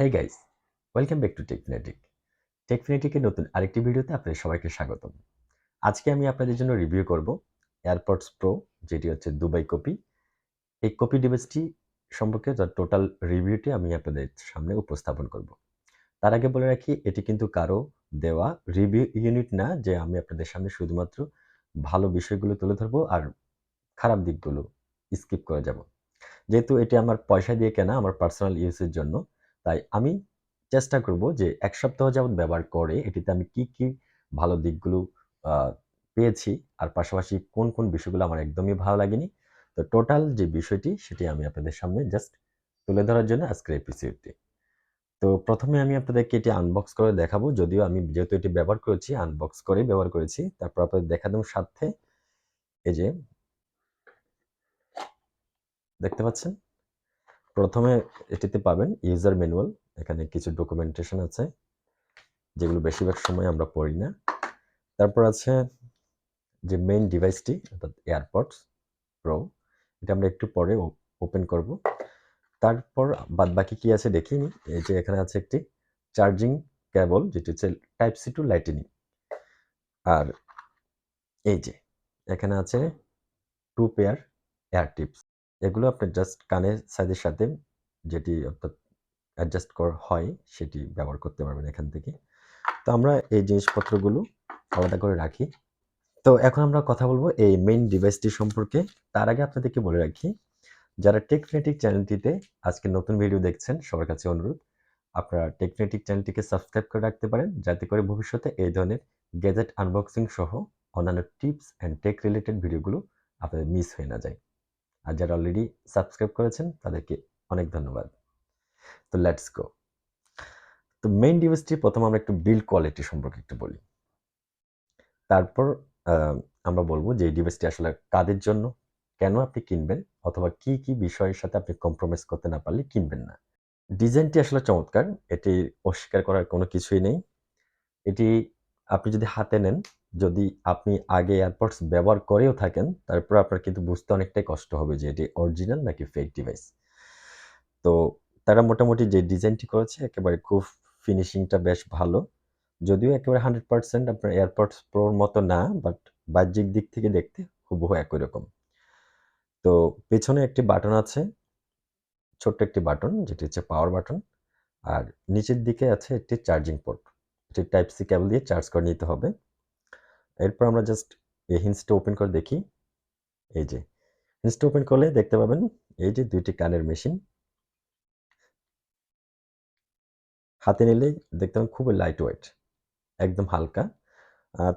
Hey guys, welcome back to Techfinetic. টেকফিনেটিকের নতুন আরেকটি ভিডিওতে আপনাদের সবাইকে স্বাগতম। আজকে আমি আপনাদের জন্য রিভিউ করব এয়ারপডস প্রো, যেটি হচ্ছে দুবাই কপি। এই কপি ডিভাইসটি সম্পর্কে টোটাল রিভিউটি আমি আপনাদের সামনে উপস্থাপন করব। তার আগে বলে রাখি, এটি কিন্তু কারো দেওয়া রিভিউ ইউনিট না যে আমি আপনাদের সামনে শুধুমাত্র ভালো বিষয়গুলো তুলে ধরবো আর খারাপ দিকগুলো স্কিপ করে যাব। যেহেতু এটি আমার পয়সা দিয়ে কেনা, আমার পার্সোনাল ইউজের জন্য, তাই আমি চেষ্টা করব যে ১ সপ্তাহ যাবৎ ব্যবহার করে এটিতে আমি কি ভালো দিকগুলো আ পেয়েছি, আর পাশাপাশি কোন বিষয়গুলো আমার একদমই ভালো লাগেনি। তো টোটাল যে বিষয়টি সেটি আমি আপনাদের সামনে জাস্ট তুলে ধরার জন্য আজকের এপিসোডটি। তো ১ম এ আমি আপনাদেরকে এটি আনবক্স করে দেখাবো। যদিও আমি যেহেতু এটি ব্যবহার করেছি, আনবক্স করেই ব্যবহার করেছি। তারপর আপনাদের দেখানোর সাথে এই যে দেখতে পাচ্ছেন? ১ম এ এটিতে পাবেন ইউজার ম্যানুয়াল। এখানে কিছু ডকুমেন্টেশন আছে, যেগুলো বেশিরভাগ সময় আমরা পড়ি না। তারপর আছে যে মেইন ডিভাইসটি, অর্থাৎ এয়ারপডস প্রো। এটা আমরা একটু পরে ওপেন করব। তারপর বাদবাকি কি আছে দেখি। এই যে এখানে আছে একটি চার্জিং কেবল, যেটি হচ্ছে টাইপ সি টু লাইটেনিং। আর এই যে এখানে আছে 2 পেয়ার এয়ার টিপস। এগুলো আপনি জাস্ট কানের সাইজের সাথে, যেটি অর্থাৎ অ্যাডজাস্ট করা হয়, সেটি ব্যবহার করতে পারবেন এখান থেকে। তো আমরা এই জিনিসপত্রগুলো আলাদা করে রাখি। তো এখন আমরা কথা বলবো এই মেইন ডিভাইসটি সম্পর্কে। তার আগে আপনাদেরকে বলে রাখি, যারা টেকফিনেটিক চ্যানেলটিতে আজকে নতুন ভিডিও দেখছেন, সবার কাছে অনুরোধ, আপনারা টেকফিনেটিক চ্যানেলটিকে সাবস্ক্রাইব করে রাখতে পারেন, যাতে করে ভবিষ্যতে এই ধরনের গ্যাজেট আনবক্সিং সহ অন্যান্য টিপস অ্যান্ড টেক রিলেটেড ভিডিওগুলো আপনাদের মিস হয়ে না যায়। আর যারা অলরেডি সাবস্ক্রাইব করেছেন তাদেরকে অনেক ধন্যবাদ। তো লেটস গো। তো মেইন ডিভাইসটি প্রথমে আমরা একটু বিল্ড কোয়ালিটি সম্পর্কে একটু বলি। তারপর আ আমরা বলব যে এই ডিভাইসটি আসলে কাদের জন্য, কেন আপনি কিনবেন, অথবা কি বিষয়ের সাথে আপনি কম্প্রোমাইজ করতে না পারলে কিনবেন না। ডিজাইনটি আসলে চমৎকার। এটি অস্বীকার করার কোনো কিছুই নেই। এটি আপনি যদি হাতে নেন, যদি আপনি আগে এয়ারপডস ব্যবহার করেও থাকেন, তারপর আপনার কিন্তু বুঝতে অনেকটাই কষ্ট হবে যে এটি অরিজিনাল নাকি ফেক ডিভাইস। তো তারা মোটামুটি যে ডিজাইনটি করেছে একেবারে খুব ফিনিশিংটা বেশ ভালো। যদিও একেবারে 100% আপনার এয়ারপডস প্রোর মতো না, বাট বাহ্যিক দিক থেকে দেখতে হুবহু একই রকম। তো পেছনে একটি বাটন আছে, ছোট্ট একটি বাটন, যেটি হচ্ছে পাওয়ার বাটন। আর নিচের দিকে আছে একটি চার্জিং পোর্ট। এটি টাইপ সি কেবল দিয়ে চার্জ করে নিতে হবে। এরপর আমরা জাস্ট এই হিন্সটা ওপেন করে দেখি। এই যে হিন্সটা ওপেন করলে দেখতে পাবেন এই যে ২ টি কানের মেশিন। হাতে নিলেই দেখতে পাবেন খুবই লাইট ওয়েট, একদম হালকা।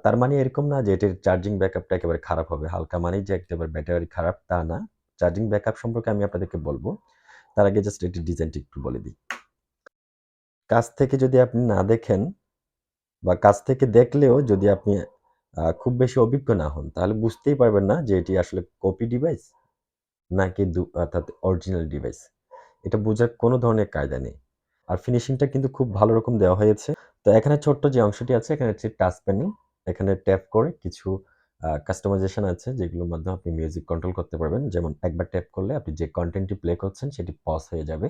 তার মানে এরকম না যে এটির চার্জিং ব্যাকআপটা একেবারে খারাপ হবে। হালকা মানেই যে একেবারে ব্যাটারি খারাপ তা না। চার্জিং ব্যাকআপ সম্পর্কে আমি আপনাদেরকে বলব। তার আগে জাস্ট এটির ডিজাইনটি একটু বলে দিই। কাছ থেকে যদি আপনি না দেখেন, বা কাছ থেকে দেখলেও যদি আপনি খুব বেশি অভিজ্ঞ না হন, তাহলে বুঝতেই পারবেন না যে এটি আসলে কপি ডিভাইস নাকি অর্থাৎ অরিজিনাল ডিভাইস। এটা বোঝার কোনো ধরনের কায়দা নেই। আর ফিনিশিংটা কিন্তু খুব ভালো রকম দেওয়া হয়েছে। তো এখানে ছোট্ট যে অংশটি আছে, এখানে হচ্ছে টাচ প্যানেল। এখানে ট্যাপ করে কিছু কাস্টমাইজেশন আছে, যেগুলোর মাধ্যমে আপনি মিউজিক কন্ট্রোল করতে পারবেন। যেমন একবার ট্যাপ করলে আপনি যে কনটেন্টটি প্লে করছেন সেটি পজ হয়ে যাবে।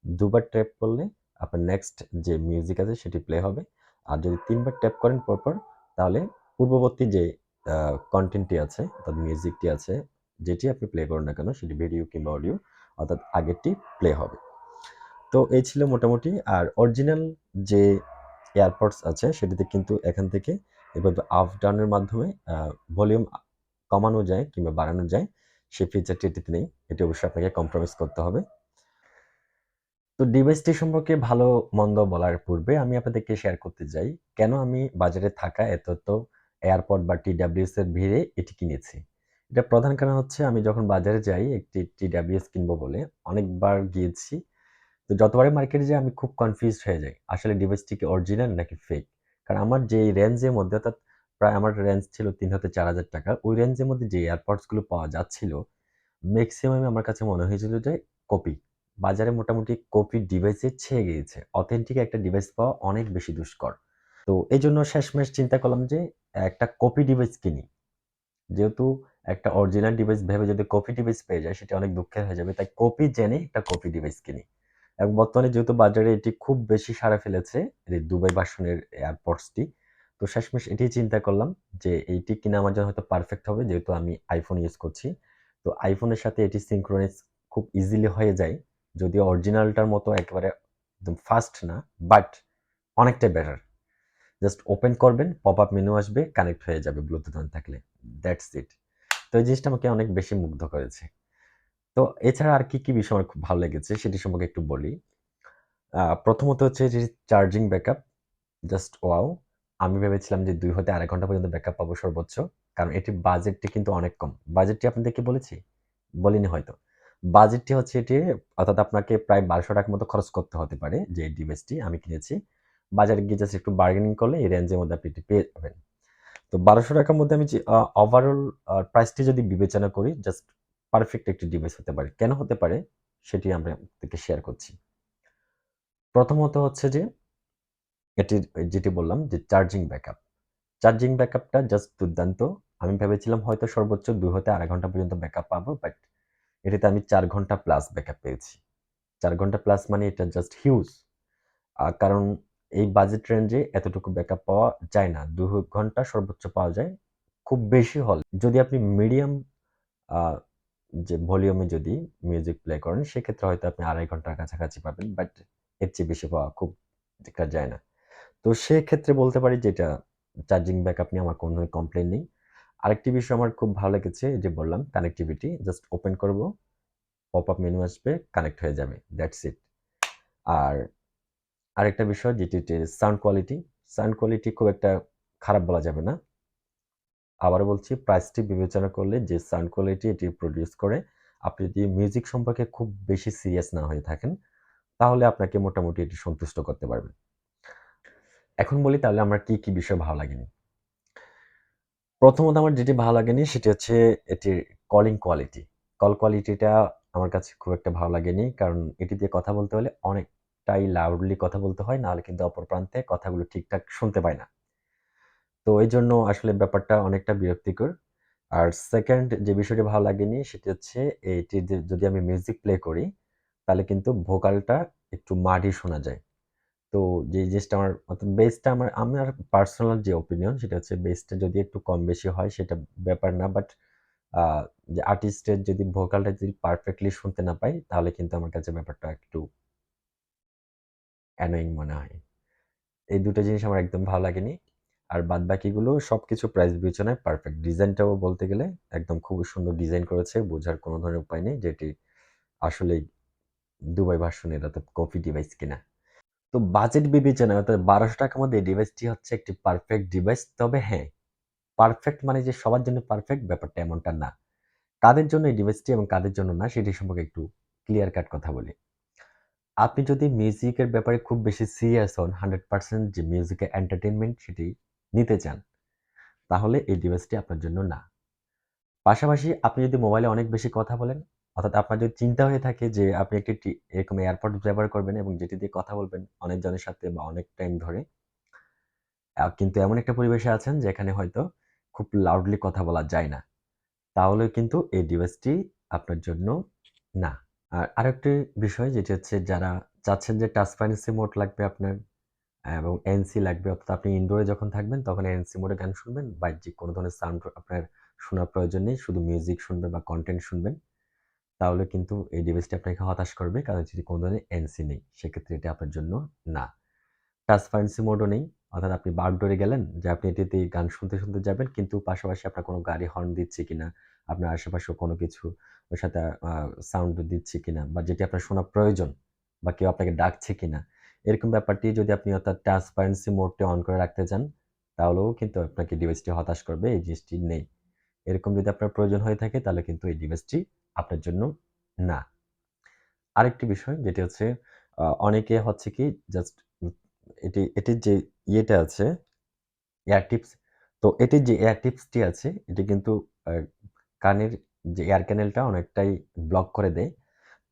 দুবার ট্যাপ করলে আপনার নেক্সট যে মিউজিক আছে সেটি প্লে হবে। আর যদি ৩ বার ট্যাপ করেন পরপর, তাহলে পূর্ববর্তী যে আ কনটেন্টটি আছে, অর্থাৎ মিউজিকটি আছে, যেটি আপনি প্লে করেন না কেন, সেটি ভিডিও কিংবা অডিও, অর্থাৎ আগেরটি প্লে হবে। তো এই ছিল মোটামুটি। আর অরিজিনাল যে এয়ারপডস আছে সেটিতে কিন্তু এখান থেকে এভাবে আপ ডাউন এর মাধ্যমে ভলিউম কমানো যায় কিংবা বাড়ানো যায়। সেই ফিচারটি এটিতে নেই। এটি অবশ্যই আপনাকে কম্প্রোমাইজ করতে হবে। তো ডিভাইসটি সম্পর্কে ভালো মন্দ বলার পূর্বে আমি আপনাদেরকে শেয়ার করতে চাই, কেন আমি বাজারে থাকা এত এয়ারপড বা টিডব্লিউএস এর ভিড়ে এটি কিনেছি। এটার প্রধান কারণ হচ্ছে, আমি যখন বাজারে যাই একটি টিডব্লিউএস কিনবো বলে অনেকবার গিয়েছি। তো যতবারই মার্কেটে যাই আমি খুব কনফিউজড হয়ে যাই। আসলে ডিভাইসটি কি অরিজিনাল নাকি ফেক? কারণ আমার যেই রেঞ্জের মধ্যে, অর্থাৎ প্রায় আমার রেঞ্জ ছিল ৩ হতে ৪,০০০ টাকা। ওই রেঞ্জের মধ্যে যে এয়ারপডস গুলো পাওয়া যাচ্ছিল, মেক্সিমামই আমার কাছে মনে হয়েছিল যে কপি। বাজারে মোটামুটি কপি ডিভাইসে ছেয়ে গিয়েছে। অথেন্টিক একটা ডিভাইস পাওয়া অনেক বেশি দুষ্কর। তো এজন্য শেষমেশ চিন্তা করলাম যে একটা কপি ডিভাইস কিনি। যেহেতু একটা অরিজিনাল ডিভাইস ভেবে যদি কপি ডিভাইস পেয়ে যাই, সেটা অনেক দুঃখের হয়ে যাবে। তাই কপি জেনে একটা কপি ডিভাইস কিনি। এবং বর্তমানে যেহেতু বাজারে এটি খুব বেশি সাড়া ফেলেছে, এই দুবাই ভার্সনের এয়ারপডসটি। তো শেষমেশ এটিই চিন্তা করলাম যে এইটি কিনা আমার জন্য হয়তো পারফেক্ট হবে, যেহেতু আমি iPhone ইউজ করছি। তো iPhone এর সাথে এটি সিনক্রোনাইজ খুব ইজিলি হয়ে যায়। যদিও অরিজিনালটার মতো একেবারে একদম ফাস্ট না, বাট অনেকটাই বেটার। জাস্ট ওপেন করবেন, পপআপ মেনু আসবে, কানেক্ট হয়ে যাবে ব্লুটুথ অন থাকলে। That's it. তো এই জিনিসটা আমাকে অনেক বেশি মুগ্ধ করেছে। তো এছাড়া আর কি বিষয় আমার খুব ভালো লেগেছে সেটি সম্পর্কে একটু বলি। প্রথমত হচ্ছে যে চার্জিং ব্যাকআপ, জাস্ট ওয়াও! আমি ভেবেছিলাম যে ২ হতে ২.৫ ঘন্টা পর্যন্ত ব্যাকআপ পাবো সর্বোচ্চ। কারণ এটির বাজেটটি কিন্তু অনেক কম। বাজেটটি আপনাদেরকে বলেছি? বলিনি হয়তো। বাজেটটি হচ্ছে এটির, অর্থাৎ আপনাকে প্রায় ৳১২০০ মতো খরচ করতে হতে পারে যে এই ডিভাইসটি আমি কিনেছি। বাজারে গিয়ে জাস্ট একটু বার্গেনিং করলে এই রেঞ্জের মধ্যে আপনি এটি পেয়ে যাবেন। তো ৳১২০০ মধ্যে আমি যে ওভারঅল প্রাইসটি যদি বিবেচনা করি, জাস্ট পারফেক্ট একটি ডিভাইস হতে পারে। কেন হতে পারে? সেটি আমি আপনাদেরকে শেয়ার করছি। প্রথমত হচ্ছে যে এটির যেটি বললাম যে চার্জিং ব্যাকআপ। চার্জিং ব্যাকআপটা জাস্ট দুর্দান্ত। আমি ভেবেছিলাম হয়তো সর্বোচ্চ ২ হতে ২.৫ ঘন্টা পর্যন্ত ব্যাকআপ পাবো, বাট এটাতে আমি ৪ ঘন্টা প্লাস ব্যাকআপ পেয়েছি। ৪ ঘন্টা প্লাস মানে এটা জাস্ট হিউজ। কারণ এই বাজেট রেঞ্জে এতটুকু ব্যাকআপ পাওয়া যায় না। ২ ঘন্টা সর্বোচ্চ পাওয়া যায়। খুব বেশি হলে যদি আপনি মিডিয়াম আ যে ভলিউমে যদি মিউজিক প্লে করেন, সেক্ষেত্রে হয়তো আপনি ২.৫ ঘন্টার কাছাকাছি পাবেন। বাট এর চেয়ে বেশি পাওয়া খুব একটা যায় না। তো সেক্ষেত্রে বলতে পারি যে এটা চার্জিং ব্যাকআপ নিয়ে আমার কোনো ধরনের কমপ্লেইন নেই। আরেকটি বিষয় আমার খুব ভালো লেগেছে, এই যে বললাম কানেক্টিভিটি। জাস্ট ওপেন করব, পপআপ মেনু আসবে, কানেক্ট হয়ে যাবে। That's it. আর আরেকটা বিষয় যেটি হচ্ছে সাউন্ড কোয়ালিটি। সাউন্ড কোয়ালিটি খুব একটা খারাপ বলা যাবে না। আবারও বলছি, প্রাইসটি বিবেচনা করলে যে সাউন্ড কোয়ালিটি এটি প্রডিউস করে, আপনি যদি মিউজিক সম্পর্কে খুব বেশি সিরিয়াস না হয়ে থাকেন, তাহলে আপনাকে মোটামুটি এটি সন্তুষ্ট করতে পারবে। এখন বলি তাহলে আমার কি বিষয় ভালো লাগেনি। প্রথমত আমার যেটি ভালো লাগেনি সেটি হচ্ছে এটির কলিং কোয়ালিটি। কল কোয়ালিটিটা আমার কাছে খুব একটা ভালো লাগেনি। কারণ এটি দিয়ে কথা বলতে হলে অনেকটাই লাউডলি কথা বলতে হয়। নাহলে কিন্তু অপর প্রান্তে কথাগুলো ঠিকঠাক শুনতে পায় না। তো এইজন্য আসলে ব্যাপারটা অনেকটা বিরক্তিকর। আর 2nd যে বিষয়টি ভালো লাগেনি সেটি হচ্ছে এটি যদি আমি মিউজিক প্লে করি, তাহলে কিন্তু ভোকালটা একটু মাডি শোনা যায়। তো যে জিনিসটা আমার, অর্থাৎ বেসটা আমার পার্সোনাল যে ওপিনিয়ন সেটা হচ্ছে বেসটা যদি একটু কম বেশি হয় সেটা ব্যাপার না। বাট আ যে আর্টিস্টের যদি ভোকালটা যদি পারফেক্টলি শুনতে না পাই, তাহলে কিন্তু আমার কাছে ব্যাপারটা একটু অ্যানোয়িং মনে হয়। এই ২ টা জিনিস আমার একদম ভালো লাগেনি। আর বাদবাকিগুলো সবকিছু প্রাইস বিবেচনায় পারফেক্ট। ডিজাইনটাও বলতে গেলে একদম খুবই সুন্দর ডিজাইন করেছে। বোঝার কোনো ধরনের উপায় নেই যে এটি আসলেই দুবাই ভার্সনের, অর্থাৎ কপি ডিভাইস কিনা। তো বাজেট বিবেচনায় অর্থাৎ ৳১২০০ মধ্যে এই ডিভাইসটি হচ্ছে একটি পারফেক্ট ডিভাইস। তবে হ্যাঁ, পারফেক্ট মানে যে সবার জন্য পারফেক্ট ব্যাপারটা এমনটা না। কাদের জন্য এই ডিভাইসটি এবং কাদের জন্য না সেটি সম্পর্কে একটু ক্লিয়ার কাট কথা বলি। আপনি যদি মিউজিকের ব্যাপারে খুব বেশি সিরিয়াস হন, 100% যে মিউজিকের এন্টারটেইনমেন্ট সেটি নিতে চান, তাহলে এই ডিভাইসটি আপনার জন্য না। পাশাপাশি আপনি যদি মোবাইলে অনেক বেশি কথা বলেন, অর্থাৎ আপনার যদি চিন্তা হয়ে থাকে যে আপনি একটি এরকম এয়ারপডস ব্যবহার করবেন এবং যেটি দিয়ে কথা বলবেন অনেকজনের সাথে বা অনেক টাইম ধরে, কিন্তু এমন একটা পরিবেশে আছেন যেখানে হয়তো খুব লাউডলি কথা বলা যায় না। তাহলে কিন্তু এই ডিভাইসটি আপনার জন্য না। আর আরেকটি বিষয় যেটি হচ্ছে, যারা চাচ্ছেন যে ট্রান্সপারেন্সি মোড লাগবে আপনার এবং এনসি লাগবে, অর্থাৎ আপনি ইনডোরে যখন থাকবেন তখন এনসি মোডে গান শুনবেন। বাহ্যিক কোনো ধরনের সাউন্ড আপনার শোনার প্রয়োজন নেই। শুধু মিউজিক শুনবেন বা কনটেন্ট শুনবেন। তাহলে কিন্তু এই ডিভাইসটি আপনাকে হতাশ করবে। কারণ এটিতে কোনো ধরনের এনসি নেই। সেক্ষেত্রে এটি আপনার জন্য না। ট্রান্সপারেন্সি মোডও নেই। অর্থাৎ আপনি বাগডোরে গেলেন যে আপনি এটিতে গান শুনতে যাবেন, কিন্তু পাশাপাশি আপনার কোনো গাড়ি হর্ন দিচ্ছে কিনা, আপনার আশেপাশেও কোনো কিছু ওর সাথে আ সাউন্ড দিচ্ছে কিনা, বা যেটি আপনার শোনা প্রয়োজন, বা কেউ আপনাকে ডাকছে কিনা, এরকম ব্যাপারটি যদি আপনি অর্থাৎ ট্রান্সপারেন্সি মোডটি অন করে রাখতে চান, তাহলেও কিন্তু আপনাকে ডিভাইসটি হতাশ করবে। এই জিনিসটি নেই। এরকম যদি আপনার প্রয়োজন হয়ে থাকে তাহলে কিন্তু এই ডিভাইসটি আপনার জন্য না। আরেকটি বিষয় যেটি হচ্ছে, অনেকে হচ্ছে কি জাস্ট এটির যে ইয়েটা আছে, এয়ার টিপস। তো এটির যে এয়ার টিপসটি আছে এটি কিন্তু আ কানের যে এয়ার ক্যানেলটা অনেকটাই ব্লক করে দেয়।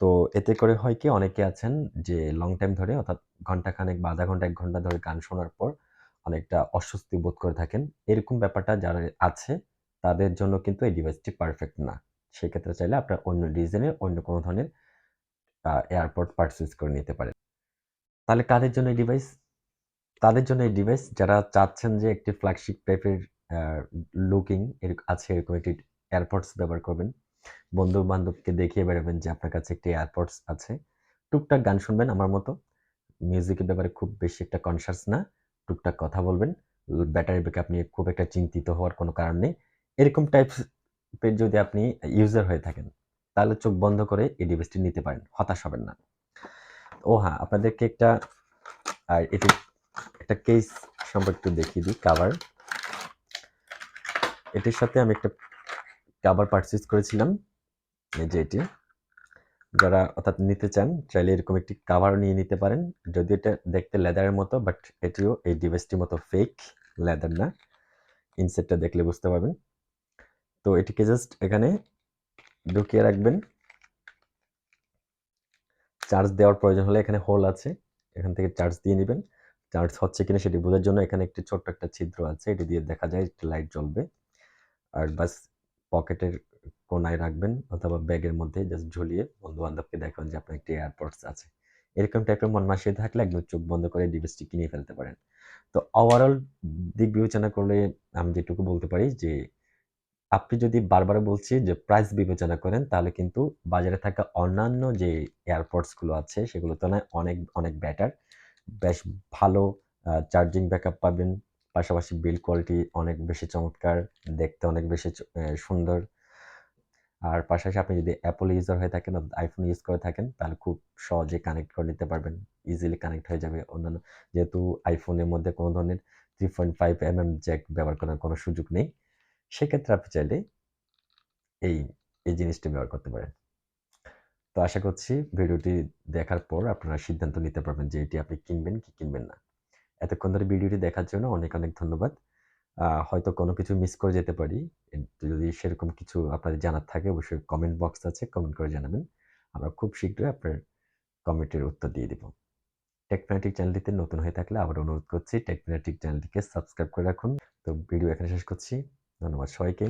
তো এতে করে হয় কি, অনেকে আছেন যে লং টাইম ধরে, অর্থাৎ ঘন্টাখানেক বা ০.৫ ঘন্টা ১ ঘন্টা ধরে গান শোনার পর অনেকটা অস্বস্তি বোধ করে থাকেন। এরকম ব্যাপারটা যারা আছে তাদের জন্য কিন্তু এই ডিভাইসটি পারফেক্ট না। সেক্ষেত্রে চাইলে আপনার অন্য ডিজাইনের অন্য কোনো ধরনের এয়ারপড পারচেজ করে নিতে পারেন। তাহলে কাদের জন্য এই ডিভাইস? তাদের জন্য এই ডিভাইস যারা চাচ্ছেন যে একটি ফ্ল্যাগশিপ টাইপের আ লুকিং আছে এরকম একটি এয়ারপডস ব্যবহার করবেন। বন্ধু-বান্ধবকে দেখিয়ে বেড়াবেন যে আপনার কাছে একটি এয়ারপডস আছে। টুকটাক গান শুনবেন আমার মতো। মিউজিকের ব্যাপারে খুব বেশি একটা কনশাস না। টুকটাক কথা বলবেন। ব্যাটারি ব্যাকআপ নিয়ে খুব একটা চিন্তিত হওয়ার কোনো কারণ নেই। এরকম টাইপের যদি আপনি ইউজার হয়ে থাকেন, তাহলে চোখ বন্ধ করে এই ডিভাইসটি নিতে পারেন। হতাশ হবেন না। ও হ্যাঁ, আপনাদেরকে এটি একটা কেস সম্পর্কে একটু দেখিয়ে দিই, কাভার। এটির সাথে আমি একটা কাভার পারচেজ করেছিলাম। এই যে এটি। যারা অর্থাৎ নিতে চান, চাইলে এরকম একটি কাভারও নিয়ে নিতে পারেন। যদিও এটা দেখতে লেদারের মতো, বাট এটিও এই ডিভাইসটির মতো ফেক, লেদার না। ইনসাইডটা দেখলে বুঝতে পারবেন। তো এটিকে জাস্ট এখানে ঢুকিয়ে রাখবেন। চার্জ দেওয়ার প্রয়োজন হলে এখানে হোল আছে। এখান থেকে চার্জ দিয়ে নিবেন। চার্জ হচ্ছে কিনা সেটি বোঝার জন্য এখানে একটি ছোট্ট একটা ছিদ্র আছে। এটি দিয়ে দেখা যায় একটি লাইট জ্বলবে। আর বাস পকেটের কোণায় রাখবেন অথবা ব্যাগের মধ্যে জাস্ট ঝুলিয়ে বন্ধু-বান্ধবকে দেখান যে আপনার একটি এয়ারপডস আছে। এরকম টাইপের মন মানসিকতা থাকলে একদম চোখ বন্ধ করে ডিভাইসটি কিনে ফেলতে পারেন। তো ওভারঅল দিক বিবেচনা করলে আমি যেটুকু বলতে পারি যে আপনি যদি বারবার বলছি যে প্রাইস বিবেচনা করেন তাহলে কিন্তু বাজারে থাকা অন্যান্য যে এয়ারপডস গুলো আছে সেগুলোর তুলনায় অনেক, অনেক বেটার। বেশ ভালো চার্জিং ব্যাকআপ পাবেন। পাশাপাশি বিল্ড কোয়ালিটি অনেক বেশি চমৎকার, দেখতে অনেক বেশি সুন্দর। আর পাশাপাশি আপনি যদি Apple ইউজার হয়ে থাকেন অর্থাৎ iPhone ইউজ করে থাকেন তাহলে খুব সহজে কানেক্ট করে নিতে পারবেন। ইজিলি কানেক্ট হয়ে যাবে অন্যান্য যেহেতু iPhone এর মধ্যে কোনো ধরনের 3.5 জ্যাক ব্যবহার করার কোনো সুযোগ নেই। সেক্ষেত্রে আপনি চাইলে এই, এই জিনিসটি ব্যবহার করতে পারেন। তো আশা করছি ভিডিওটি দেখার পর আপনারা সিদ্ধান্ত নিতে পারবেন যে এটি আপনি কিনবেন কি কিনবেন না। এতক্ষণ ধরে ভিডিওটি দেখার জন্য অনেক, অনেক ধন্যবাদ। হয়তো কোনো কিছু মিস করে যেতে পারি। যদি সেরকম কিছু আপনাদের জানার থাকে অবশ্যই কমেন্ট বক্স আছে, কমেন্ট করে জানাবেন। আমরা খুব শীঘ্রই আপনার কমেন্টের উত্তর দিয়ে দিব। টেকফ্যানাটিক চ্যানেলটিতে নতুন হয়ে থাকলে আবার অনুরোধ করছি টেকফ্যানাটিক চ্যানেলটিকে সাবস্ক্রাইব করে রাখুন। তো ভিডিও এখানে শেষ করছি। ধন্যবাদ সবাইকে।